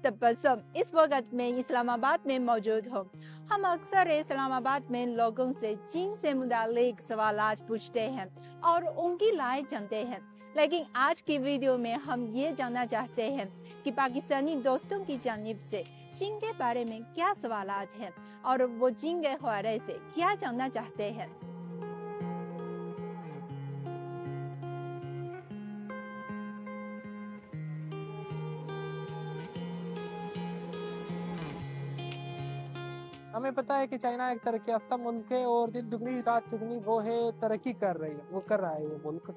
तबस्सुम इस वक्त मैं इस्लामाबाद में मौजूद हूँ। हम अक्सर इस्लामाबाद में लोगों से चीन से मुतालिक सवालात पूछते हैं और उनकी राय जानते हैं, लेकिन आज की वीडियो में हम ये जानना चाहते हैं कि पाकिस्तानी दोस्तों की जानिब से चीन के बारे में क्या सवालात हैं और वो चीन के हवाले से क्या जानना चाहते हैं। हमें पता है कि चाइना एक तरक्की याफ्ता मुल्क है और दिन दुगनी रात चुगनी वो है तरक्की कर रही है, वो कर रहा है ये मुल्क।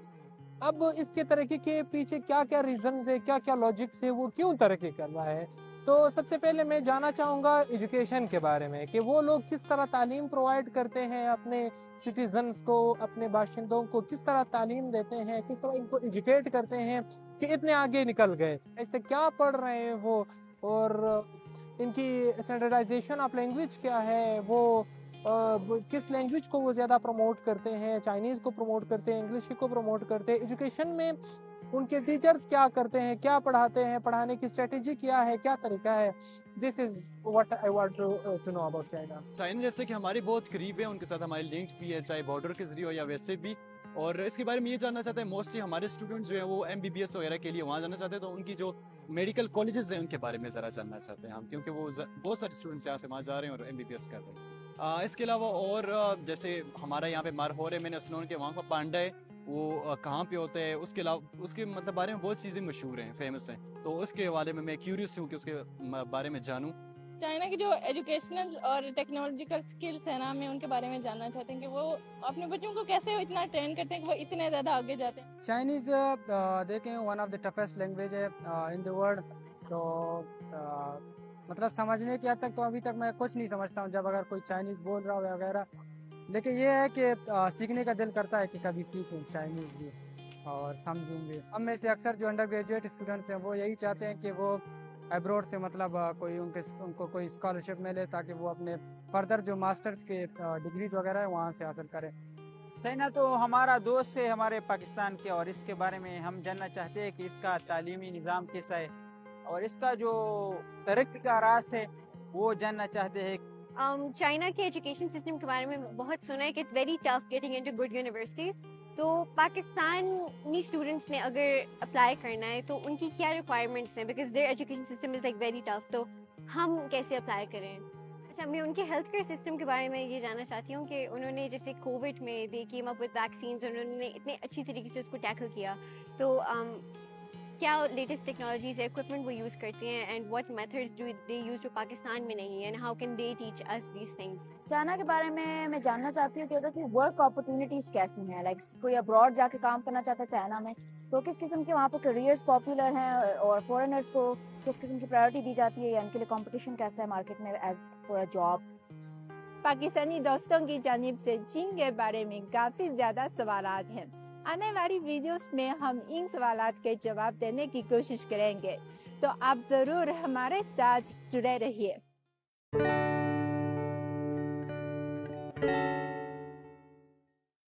अब इसके तरक्की के पीछे क्या क्या रीजंस है, क्या क्या लॉजिक्स है, वो क्यों तरक्की कर रहा है। तो सबसे पहले मैं जानना चाहूँगा एजुकेशन के बारे में कि वो लोग किस तरह तालीम प्रोवाइड करते हैं अपने सिटीजन्स को, अपने बाशिंदों को किस तरह तालीम देते हैं, किस तरह इनको एजुकेट करते हैं कि इतने आगे निकल गए, ऐसे क्या पढ़ रहे हैं वो, और इनकी स्टैंडर्डाइजेशन ऑफ लैंग्वेज क्या है, वो किस लैंग्वेज को वो ज़्यादा प्रमोट करते हैं, चाइनीज़ को प्रमोट करते हैं, इंग्लिश को प्रमोट करते हैं, एजुकेशन में उनके टीचर्स क्या करते हैं, क्या पढ़ाते हैं, पढ़ाने की स्ट्रेटेजी क्या है, क्या तरीका है। This is what I want to know about China. China जैसे कि हमारे बहुत करीब है, उनके साथ हमारी लिंक भी है, चाहे बॉर्डर के जरिए हो या वैसे भी। और इसके बारे में ये जानना चाहते हैं, मोस्टली हमारे स्टूडेंट्स जो हैं वो MBBS वगैरह के लिए वहाँ जाना चाहते हैं, तो उनकी जो मेडिकल कॉलेजेस हैं उनके बारे में ज़रा जानना चाहते हैं हम, क्योंकि वो बहुत सारे स्टूडेंट्स यहाँ से वहाँ जा रहे हैं और MBBS कर रहे हैं। इसके अलावा और जैसे हमारा यहाँ पे मारहोर है, मैंने सुना उनके वहाँ का पांडा है, वो कहाँ पे होता है, उसके अलावा उसके मतलब बारे में बहुत चीज़ें मशहूर हैं, फेमस हैं, तो उसके हवाले में मैं क्यूरियस हूँ कि उसके बारे में जानूँ। चाइना की जो एजुकेशनल और टेक्नोलॉजिकल स्किल्स है ना, मैं उनके बारे में जानना चाहते हैं कि वो अपने बच्चों को कैसे इतना ट्रेन करते हैं कि वो इतने ज़्यादा आगे जाते हैं। चाइनीज़ देखें one of the toughest language है इन द वर्ल्ड। तो मतलब समझने की हद तक तो अभी तक मैं कुछ नहीं समझता हूँ जब अगर कोई चाइनीज़ बोल रहा हो वगैरह, लेकिन ये है कि सीखने का दिल करता है कि कभी सीखूँ चाइनीज़ भी और समझूँ भी। हम में से अक्सर जो अंडर ग्रेजुएट स्टूडेंट्स हैं वो यही चाहते हैं कि वो एब्रॉड से मतलब कोई उनको कोई स्कॉलरशिप मिले ताकि वो अपने फर्दर जो मास्टर्स के डिग्रीज वगैरह है वहाँ से हासिल करें। चाइना तो हमारा दोस्त है हमारे पाकिस्तान के, और इसके बारे में हम जानना चाहते हैं कि इसका तालीमी निज़ाम कैसा है और इसका जो तरक्की का राज है वो जानना चाहते हैं। चाइना के एजुकेशन सिस्टम के बारे में बहुत सुना है कि it's very tough getting into good universities. तो पाकिस्तानी स्टूडेंट्स ने अगर अप्लाई करना है तो उनकी क्या रिक्वायरमेंट्स हैं, because there education system is like very tough, तो हम कैसे अप्लाई करें। अच्छा, मैं उनके हेल्थ केयर सिस्टम के बारे में ये जानना चाहती हूँ कि उन्होंने जैसे कोविड में दे केम अप विद वैक्सीन्स, उन्होंने इतने अच्छी तरीके से उसको टैकल किया, तो क्या लेटेस्ट टेक्नोलॉजीज इक्विपमेंट वो यूज़ करते हैं and what methods do they use जो पाकिस्तान में नहीं है, and how can they teach us these things. China के बारे में मैं जानना चाहती हूँ कि वर्क अपॉर्चुनिटीज कैसी हैं, लाइक कोई अब्रॉड जाके काम करना चाहता है चाइना में तो किस किस्म के वहाँ पे करियर्स पॉपुलर हैं और फॉरेनर्स को किस किस्म की प्रायोरिटी दी जाती है या उनके लिए कंपटीशन कैसा है मार्केट में as for a job. Pakistani दोस्तों की जानिब से चीन के बारे में काफ़ी ज़्यादा सवालात हैं। आने वाली वीडियोस में हम इन सवालात के जवाब देने की कोशिश करेंगे, तो आप ज़रूर हमारे साथ जुड़े रहिए।